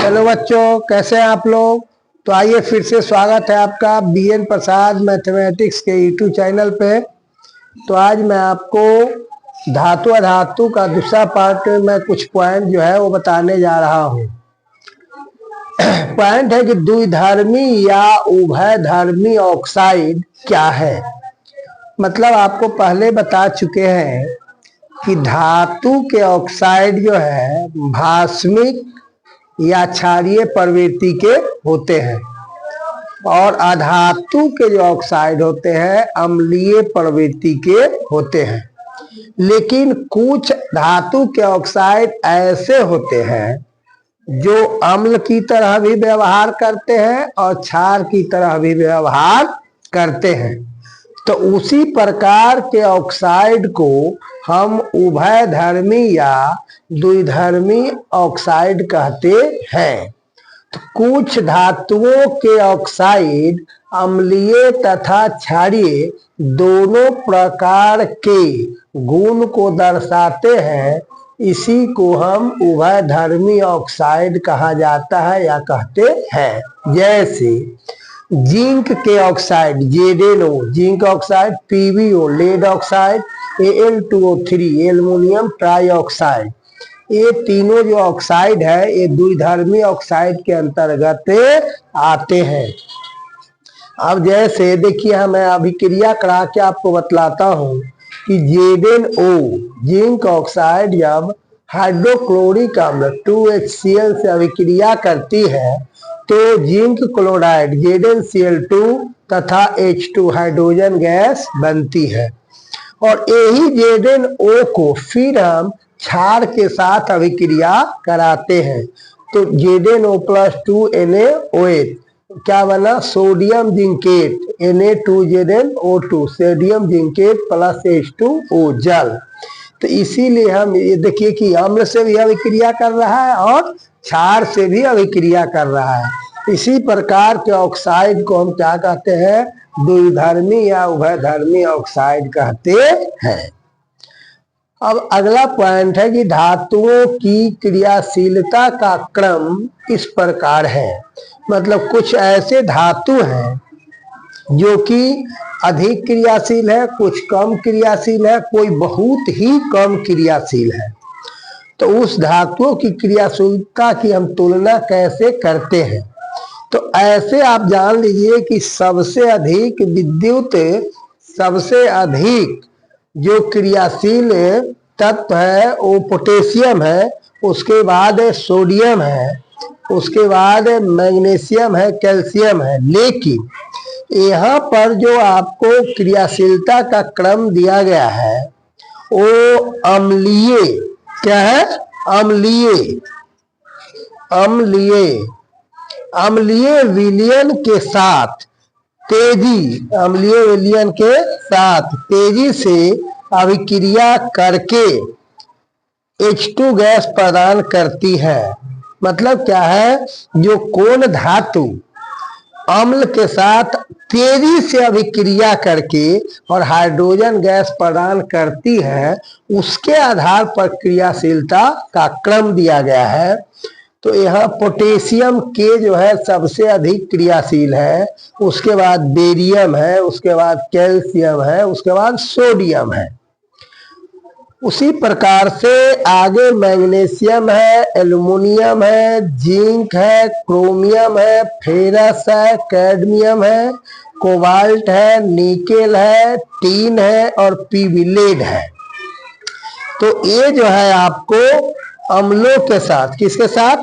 Hello बच्चों, कैसे हैं आप लोग। तो आइए फिर से स्वागत है आपका बीएन प्रसाद मैथमेटिक्स के यूट्यूब चैनल पे। तो आज मैं आपको धातु अधातु का दूसरा पार्ट में कुछ पॉइंट जो है वो बताने जा रहा हूँ। पॉइंट है कि द्विधर्मी या उभयधर्मी ऑक्साइड क्या है। मतलब आपको पहले बता चुके हैं कि धातु के ऑक्साइड जो है भास्मिक या क्षारीय प्रवृत्ति के होते हैं और अधातु के जो ऑक्साइड होते हैं अम्लीय प्रवृत्ति के होते हैं। लेकिन कुछ धातु के ऑक्साइड ऐसे होते हैं जो अम्ल की तरह भी व्यवहार करते हैं और क्षार की तरह भी व्यवहार करते हैं। तो उसी प्रकार के ऑक्साइड को हम उभयधर्मी या द्विधर्मी ऑक्साइड कहते हैं। तो कुछ धातुओं के ऑक्साइड अम्लीय तथा क्षारीय दोनों प्रकार के गुण को दर्शाते हैं। इसी को हम उभयधर्मी ऑक्साइड कहा जाता है या कहते हैं। जैसे जिंक के oxide ZnO zinc oxide, PbO lead oxide, Al2O3 aluminium trioxide, ये तीनों जो ऑक्साइड है ये द्विधर्मी ऑक्साइड के अंतर्गत आते हैं। अब जैसे देखिए मैं अभिक्रिया करा के आपको बतलाता हूँ कि ZnO जिंक ऑक्साइड जब हाइड्रोक्लोरिक अम्ल 2HCl से अभिक्रिया करती है तो जिंक क्लोराइड ZnCl2 तथा H2 हाइड्रोजन गैस बनती है। और यही ZnO को फिर हम क्षार के साथ अभिक्रिया कराते हैं तो ZnO + 2NaOH क्या बना, sodium zincate Na2ZnO2 sodium zincate plus H2O जल। तो इसीलिए हम ये देखिए कि अम्ल से भी अभिक्रिया कर रहा है और क्षार से भी अभिक्रिया कर रहा है। इसी प्रकार के ऑक्साइड को हम क्या कहते हैं, द्विधर्मी या उभयधर्मी ऑक्साइड कहते हैं। अब अगला पॉइंट है कि धातुओं की क्रियाशीलता का क्रम इस प्रकार है। मतलब कुछ ऐसे धातु हैं जो कि अधिक क्रियाशील है, कुछ कम क्रियाशील है, कोई बहुत ही कम क्रियाशील है। तो उस धातुओं की क्रियाशीलता की हम तुलना कैसे करते हैं। तो ऐसे आप जान लीजिए कि सबसे अधिक विद्युत सबसे अधिक जो क्रियाशील तत्व है वो पोटेशियम है, उसके बाद सोडियम है, उसके बाद मैग्नीशियम है, कैल्शियम है। लेकिन यहाँ पर जो आपको क्रियाशीलता का क्रम दिया गया है वो अम्लीय क्या है, अम्लीय विलयन के साथ तेजी से अभिक्रिया करके H2 गैस प्रदान करती है। मतलब क्या है, जो कौन धातु अम्ल के साथ तेजी से अभिक्रिया करके और हाइड्रोजन गैस प्रदान करती है उसके आधार पर क्रियाशीलता का क्रम दिया गया है। तो यहाँ पोटेशियम के जो है सबसे अधिक क्रियाशील है, उसके बाद बेरियम है, उसके बाद कैल्शियम है, उसके बाद सोडियम है। उसी प्रकार से आगे मैग्नीशियम है, एल्युमिनियम है, जिंक है, क्रोमियम है, फेरस है, कैडमियम है, कोबाल्ट है, निकेल है, टीन है और पीबी लेड है। तो ये जो है आपको अम्लों के साथ, किसके साथ,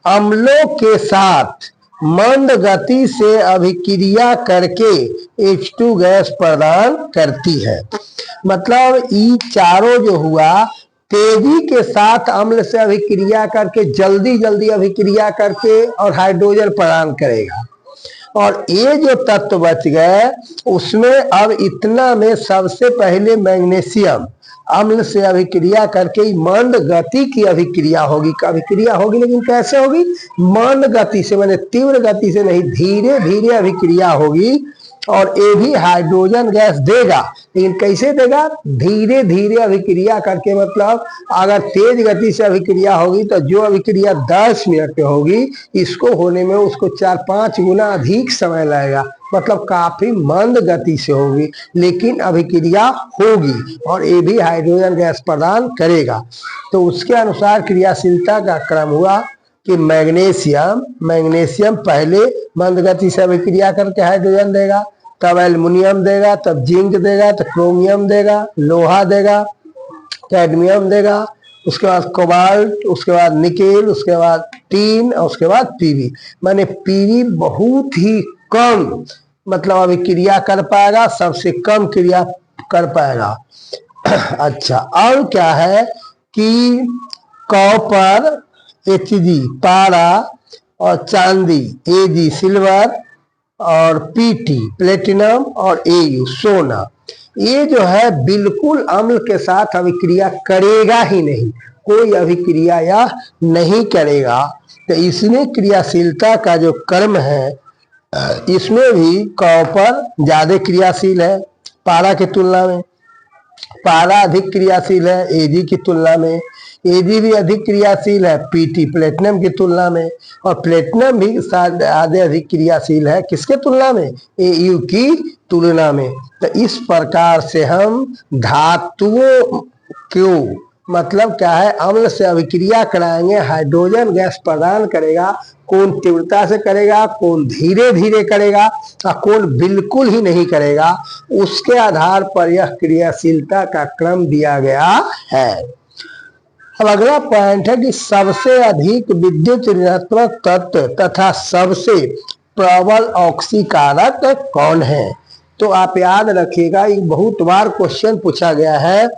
अम्लों के साथ मंद गति से अभिक्रिया करके H2 गैस प्रदान करती है। मतलब ये चारों जो हुआ तेजी के साथ अम्ल से अभिक्रिया करके जल्दी जल्दी अभिक्रिया करके और हाइड्रोजन प्रदान करेगा। और ये जो तत्व बच गए उसमें अब इतना में सबसे पहले मैग्नीशियम अम्ल से अभिक्रिया करके मंद गति की अभिक्रिया होगी लेकिन कैसे होगी, मंद गति से, माने तीव्र गति से नहीं, धीरे धीरे अभिक्रिया होगी। और ये भी हाइड्रोजन गैस देगा, लेकिन कैसे देगा? धीरे धीरे अभिक्रिया करके। मतलब अगर तेज गति से अभिक्रिया होगी तो जो अभिक्रिया 10 मिनट में होगी, इसको होने में उसको 4-5 गुना अधिक समय लगेगा। मतलब काफी मंद गति से होगी, लेकिन अभिक्रिया होगी और ये भी हाइड्रोजन गैस प्रदान करेगा। तो उसके अनुसार क्रियाशीलता का क्रम हुआ कि मैग्नीशियम पहले मंद गति से अभिक्रिया करके हाइड्रोजन देगा, तब एल्युमिनियम देगा, तब जिंक देगा, तो क्रोमियम देगा, लोहा देगा, कैडमियम देगा, उसके बाद कोबाल्ट, उसके बाद निकेल, उसके बाद टीन और उसके बाद पीवी। माने पीवी बहुत ही कम मतलब अभिक्रिया कर पाएगा, सबसे कम क्रिया कर पाएगा। अच्छा, और क्या है कि कॉपर Hg पारा और चांदी Ag सिल्वर और Pt प्लेटिनम और Au सोना, ये जो है बिल्कुल अम्ल के साथ अभिक्रिया करेगा ही नहीं, कोई अभिक्रिया या नहीं करेगा। तो इसमें क्रियाशीलता का जो क्रम है, इसमें भी कॉपर ज्यादा क्रियाशील है पारा की तुलना में। पारा अधिक क्रियाशील है Ag की तुलना में, Ag भी अधिक क्रियाशील है Pt प्लेटिनम की तुलना में, और प्लेटिनम भी आधे अधिक क्रियाशील है किसके तुलना में? Au की तुलना में। तो इस प्रकार से हम धातुओं को मतलब क्या है, अम्ल से अभिक्रिया कराएंगे, हाइड्रोजन गैस प्रदान करेगा। कौन तीव्रता से करेगा, कौन धीरे धीरे करेगा और कौन बिल्कुल ही नहीं करेगा, उसके आधार पर यह क्रियाशीलता का क्रम दिया गया है। अब अगला पॉइंट है कि सबसे अधिक विद्युत ऋणात्मक तत्व तथा सबसे प्रबल ऑक्सीकारक कौन है? तो आप याद रखिएगा, एक बहुत बार क्वेश्चन पूछा गया है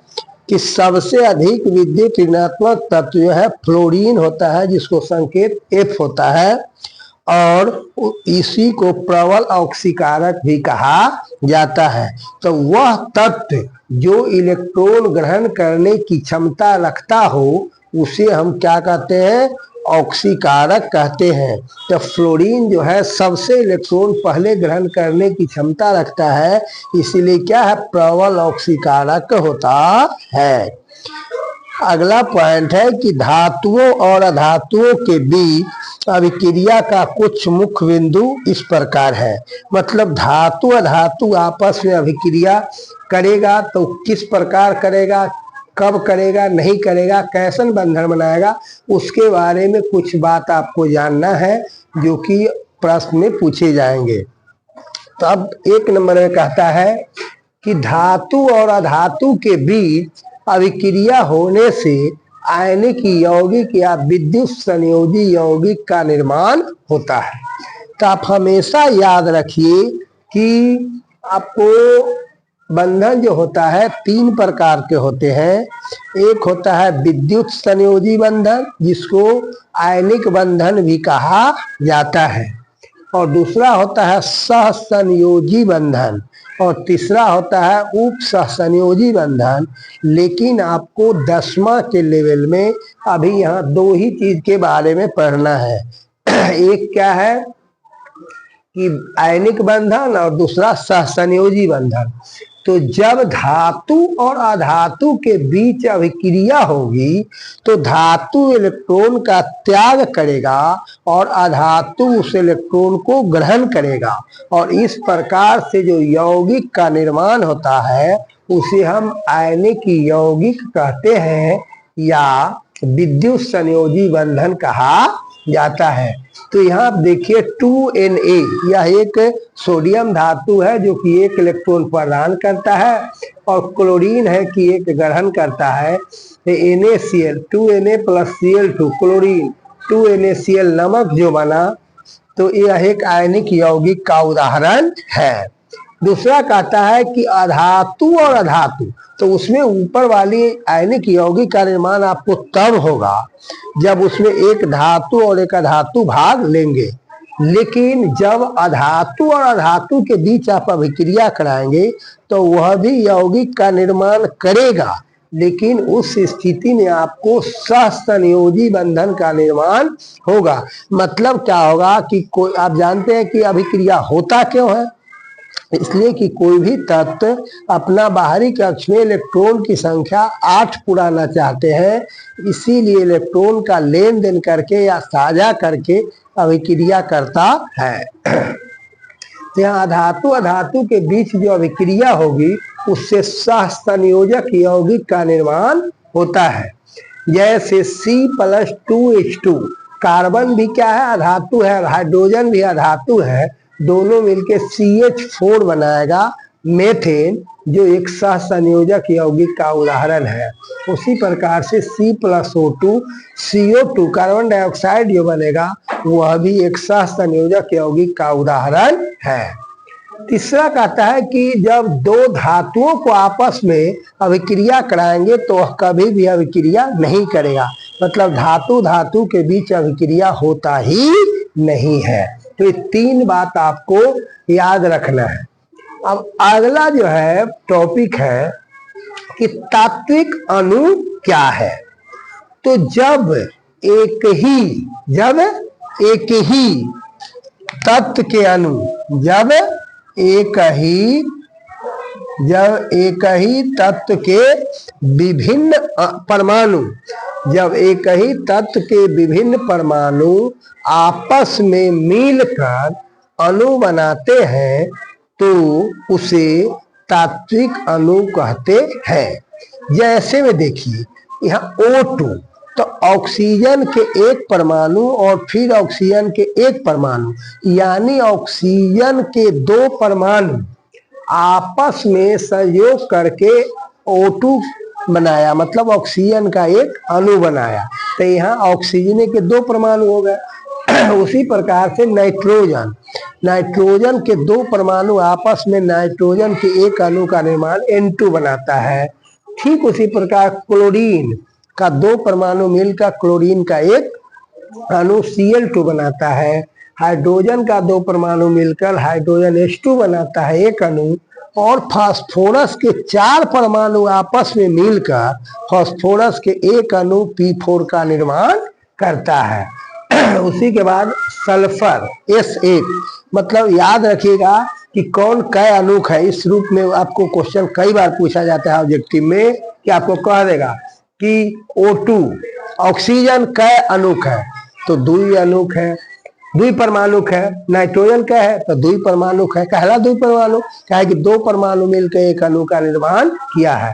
कि सबसे अधिक विद्युत ऋणात्मक तत्व जो है फ्लोरीन होता है, जिसको संकेत F होता है, और इसी को प्रबल ऑक्सीकारक भी कहा जाता है। तो वह तत्व जो इलेक्ट्रॉन ग्रहण करने की क्षमता रखता हो, उसे हम क्या कहते हैं? ऑक्सीकारक कहते हैं। तो फ्लोरीन जो है सबसे इलेक्ट्रॉन पहले ग्रहण करने की क्षमता रखता है, इसीलिए क्या है? प्रबल ऑक्सीकारक होता है। अगला पॉइंट है कि धातुओं और अधातुओं के बीच अभिक्रिया का कुछ मुख्य बिंदु इस प्रकार है। मतलब धातु अधातु आपस में अभिक्रिया करेगा तो किस प्रकार करेगा, कब करेगा, नहीं करेगा, कैसन बंधन बनाएगा, उसके बारे में कुछ बात आपको जानना है जो कि प्रश्न में पूछे जाएंगे। तो अब 1 नंबर में कहता है कि धातु और अधातु के बीच अभिक्रिया होने से आयनिक यौगिक या विद्युत संयोजी यौगिक का निर्माण होता है। तो आप हमेशा याद रखिए कि आपको बंधन जो होता है 3 प्रकार के होते हैं। एक होता है विद्युत संयोजी बंधन, जिसको आयनिक बंधन भी कहा जाता है, और दूसरा होता है सहसंयोजी बंधन, और तीसरा होता है उप सहसंयोजी बंधन। लेकिन आपको 10वां के लेवल में अभी यहाँ 2 ही चीज के बारे में पढ़ना है। एक क्या है कि आयनिक बंधन, और दूसरा सहसंयोजी बंधन। तो जब धातु और अधातु के बीच अभिक्रिया होगी तो धातु इलेक्ट्रॉन का त्याग करेगा और अधातु उस इलेक्ट्रॉन को ग्रहण करेगा, और इस प्रकार से जो यौगिक का निर्माण होता है उसे हम आयनिक यौगिक कहते हैं या विद्युत संयोजी बंधन कहा जाता है। तो यहाँ आप देखिए 2Na, यह एक सोडियम धातु है जो कि 1 इलेक्ट्रॉन प्रदान करता है, और क्लोरीन है कि 1 ग्रहण करता है। NaCl 2Na + Cl2 chlorine 2NaCl नमक जो बना, तो यह एक आयनिक यौगिक का उदाहरण है। दूसरा कहता है कि अधातु और अधातु, तो उसमें ऊपर वाली आयनिक यौगिक का निर्माण आपको तब होगा जब उसमें एक धातु और एक अधातु भाग लेंगे। लेकिन जब अधातु और अधातु के बीच आप अभिक्रिया कराएंगे तो वह भी यौगिक का निर्माण करेगा, लेकिन उस स्थिति में आपको सहसंयोजी बंधन का निर्माण होगा। मतलब क्या होगा कि कोई, आप जानते हैं कि अभिक्रिया होता क्यों है? इसलिए कि कोई भी तत्व अपना बाहरी कक्ष में इलेक्ट्रॉन की संख्या 8 पुराना चाहते हैं, इसीलिए इलेक्ट्रॉन का लेन देन करके या साझा करके अभिक्रिया करता है। तो यहाँ अधातु अधातु के बीच जो अभिक्रिया होगी उससे सहसंयोजक यौगिक का निर्माण होता है। जैसे C+2H2, कार्बन भी क्या है, अधातु है, हाइड्रोजन भी अधातु है, दोनों मिलके CH4 बनाएगा मेथेन, जो एक सहसंयोजक यौगिक का उदाहरण है। उसी प्रकार से C+O2 CO2 कार्बन डाइऑक्साइड जो बनेगा वह भी एक सहसंयोजक यौगिक का उदाहरण है। तीसरा कहता है कि जब दो धातुओं को आपस में अभिक्रिया कराएंगे तो वह कभी भी अभिक्रिया नहीं करेगा, मतलब धातु धातु के बीच अभिक्रिया होता ही नहीं है। तो ये 3 बात आपको याद रखना है। अब अगला जो है टॉपिक है कि तात्विक अणु क्या है। तो जब एक ही तत्व के अणु, जब एक ही तत्व के विभिन्न परमाणु, जब एक ही तत्व के विभिन्न परमाणु आपस में मिलकर अणु बनाते हैं तो उसे तात्विक अणु कहते हैं। जैसे में देखिए यहाँ O2, तो ऑक्सीजन के एक परमाणु और फिर ऑक्सीजन के एक परमाणु, यानी ऑक्सीजन के 2 परमाणु आपस में संयोग करके O2 बनाया, मतलब ऑक्सीजन का एक अणु बनाया। तो यहाँ ऑक्सीजन के 2 परमाणु हो गए। उसी प्रकार से नाइट्रोजन के 2 परमाणु आपस में नाइट्रोजन के एक अणु का निर्माण N2 बनाता है। ठीक उसी प्रकार क्लोरीन का 2 परमाणु मिलकर क्लोरीन का एक अणु Cl2 बनाता है। हाइड्रोजन का 2 परमाणु मिलकर हाइड्रोजन H2 बनाता है एक अणु, और फास्फोरस के 4 परमाणु आपस में मिलकर फास्फोरस के एक अणु P4 का निर्माण करता है। उसी के बाद सल्फर S1, मतलब याद रखिएगा कि कौन कै अणुक है। इस रूप में आपको क्वेश्चन कई बार पूछा जाता है ऑब्जेक्टिव में, कि आपको कह देगा कि O2 ऑक्सीजन कै अणुक है, तो 2 अणुक है, 2 परमाणुक है। नाइट्रोजन क्या है, तो 2 परमाणुक है। कहला 2 परमाणु क्या है कि 2 परमाणु मिलकर एक अणु का निर्माण किया है।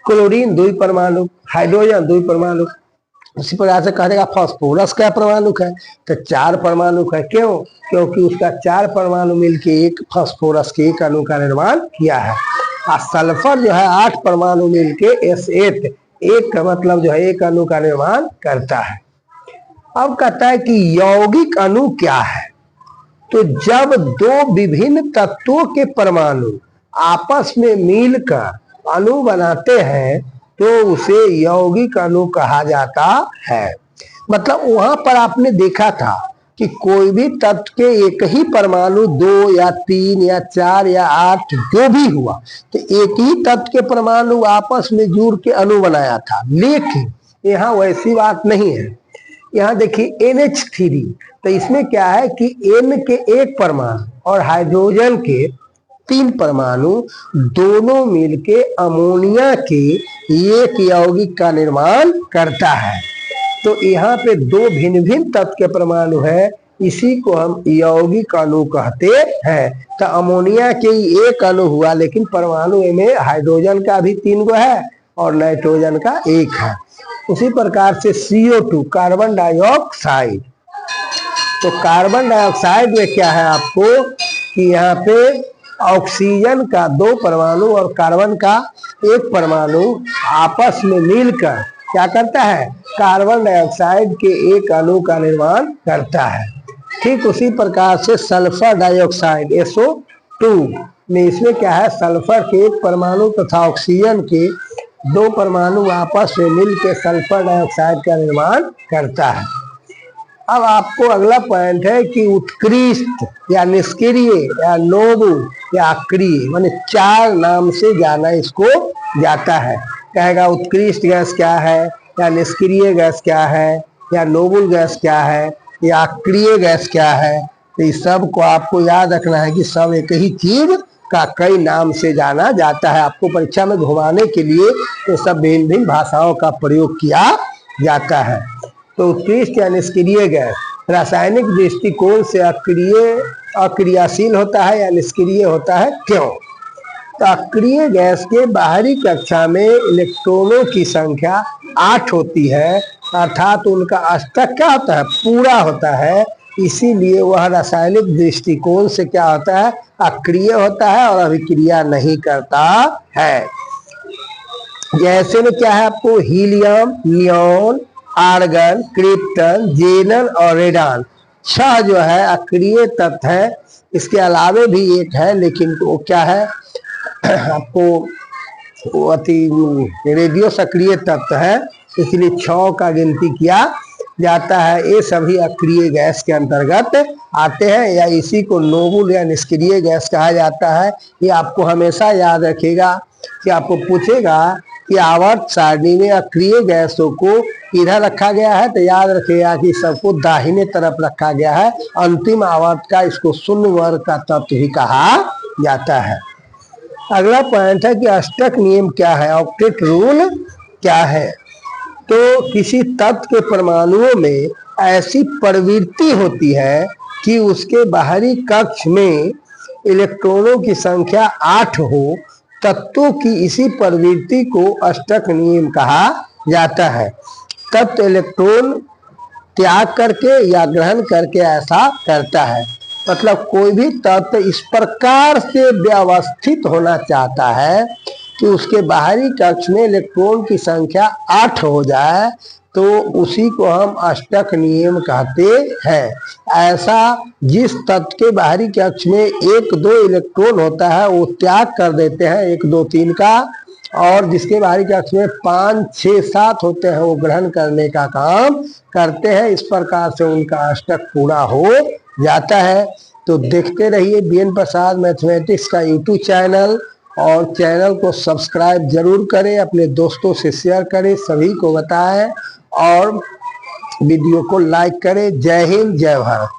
क्लोरीन 2 परमाणु, हाइड्रोजन 2 परमाणु। उसी प्रकार से कह देगा फास्फोरस क्या परमाणु है, तो 4 परमाणु है। क्यों? क्योंकि उसका 4 परमाणु मिलके एक फास्फोरस के एक अणु का निर्माण किया है। और सल्फर जो है 8 परमाणु मिलके S8 एक का मतलब जो है एक अणु का निर्माण करता है। अब कहता है कि यौगिक अणु क्या है। तो जब 2 विभिन्न तत्वों के परमाणु आपस में मिलकर अणु बनाते हैं तो उसे यौगिक अणु कहा जाता है। मतलब वहां पर आपने देखा था कि कोई भी तत्व के एक ही परमाणु 2 या 3 या 4 या 8 जो भी हुआ, तो एक ही तत्व के परमाणु आपस में जुड़ के अणु बनाया था। लेकिन यहाँ वैसी बात नहीं है। यहाँ देखिए NH3, तो इसमें क्या है कि N के एक परमाणु और हाइड्रोजन के 3 परमाणु दोनों मिलके अमोनिया के एक यौगिक का निर्माण करता है। तो यहाँ पे 2 भिन्न भिन्न तत्व के परमाणु है, इसी को हम यौगिक अणु कहते हैं। तो अमोनिया के एक अणु हुआ, लेकिन परमाणु में हाइड्रोजन का भी 3 गो है और नाइट्रोजन का 1 है। उसी प्रकार से CO2 कार्बन डाइऑक्साइड, तो कार्बन डाइऑक्साइड में क्या है आपको कि यहाँ पे ऑक्सीजन का 2 परमाणु और कार्बन का 1 परमाणु आपस में मिलकर क्या करता है, कार्बन डाइऑक्साइड के एक अणु का निर्माण करता है। ठीक उसी प्रकार से सल्फर डाइऑक्साइड SO2 में इसमें क्या है, सल्फर के 1 परमाणु तथा ऑक्सीजन के 2 परमाणु आपस में मिलकर सल्फर डाइऑक्साइड का निर्माण करता है। अब आपको अगला पॉइंट है कि उत्कृष्ट या निष्क्रिय या नोबल या अक्रिय, माने 4 नाम से जाना इसको जाता है। कहेगा उत्कृष्ट गैस क्या है, या निष्क्रिय गैस क्या है, या नोबल गैस क्या है, या अक्रिय गैस क्या है। तो इस सब को आपको याद रखना है कि सब एक ही चीज का कई नाम से जाना जाता है। आपको परीक्षा में घुमाने के लिए ये सब भिन्न भिन्न भाषाओं का प्रयोग किया जाता है। तो उत्कृष्ट या निष्क्रिय गैस रासायनिक दृष्टिकोण से अक्रियाशील होता है या निष्क्रिय होता है, क्यों? तो अक्रिय गैस के बाहरी कक्षा में इलेक्ट्रॉनों की संख्या 8 होती है, अर्थात उनका अष्टक क्या होता है, पूरा होता है। इसीलिए वह रासायनिक दृष्टिकोण से क्या होता है, अक्रिय होता है और अभिक्रिया नहीं करता है। जैसे में क्या है आपको, हीलियम, नियॉन, आर्गन, क्रिप्टन, जेनन और रेडान 6 जो है अक्रिय तत्व है। इसके अलावे भी एक है, लेकिन वो क्या है आपको अति रेडियो सक्रिय तत्व है, इसलिए 6 का गिनती किया जाता है। ये सभी अक्रिय गैस के अंतर्गत आते हैं, या इसी को नोबल या निष्क्रिय गैस कहा जाता है। ये आपको हमेशा याद रखेगा कि आपको पूछेगा कि आवर्त सारणी में अक्रिय गैसों को इधर रखा गया है, तो याद रखेगा कि सबको दाहिने तरफ रखा गया है। अंतिम आवर्त का इसको शून्य वर्ग का तत्व भी कहा जाता है। अगला पॉइंट है कि अष्टक नियम क्या है, ऑक्टेट रूल क्या है। तो किसी तत्व के परमाणुओं में ऐसी प्रवृत्ति होती है कि उसके बाहरी कक्ष में इलेक्ट्रॉनों की संख्या 8 हो। तत्वों की इसी प्रवृत्ति को अष्टक नियम कहा जाता है। तत्व इलेक्ट्रॉन त्याग करके या ग्रहण करके ऐसा करता है। मतलब कोई भी तत्व इस प्रकार से व्यवस्थित होना चाहता है कि उसके बाहरी कक्ष में इलेक्ट्रॉन की संख्या 8 हो जाए, तो उसी को हम अष्टक नियम कहते हैं। ऐसा जिस तत्व के बाहरी कक्ष में 1-2 इलेक्ट्रॉन होता है वो त्याग कर देते हैं 1, 2, 3 का, और जिसके बाहरी कक्ष में 5, 6, 7 होते हैं वो ग्रहण करने का काम करते हैं। इस प्रकार से उनका अष्टक पूरा हो जाता है। तो देखते रहिए बीएन प्रसाद मैथमेटिक्स का यूट्यूब चैनल, और चैनल को सब्सक्राइब जरूर करें, अपने दोस्तों से शेयर करें, सभी को बताएं और वीडियो को लाइक करें। जय हिंद, जय भारत।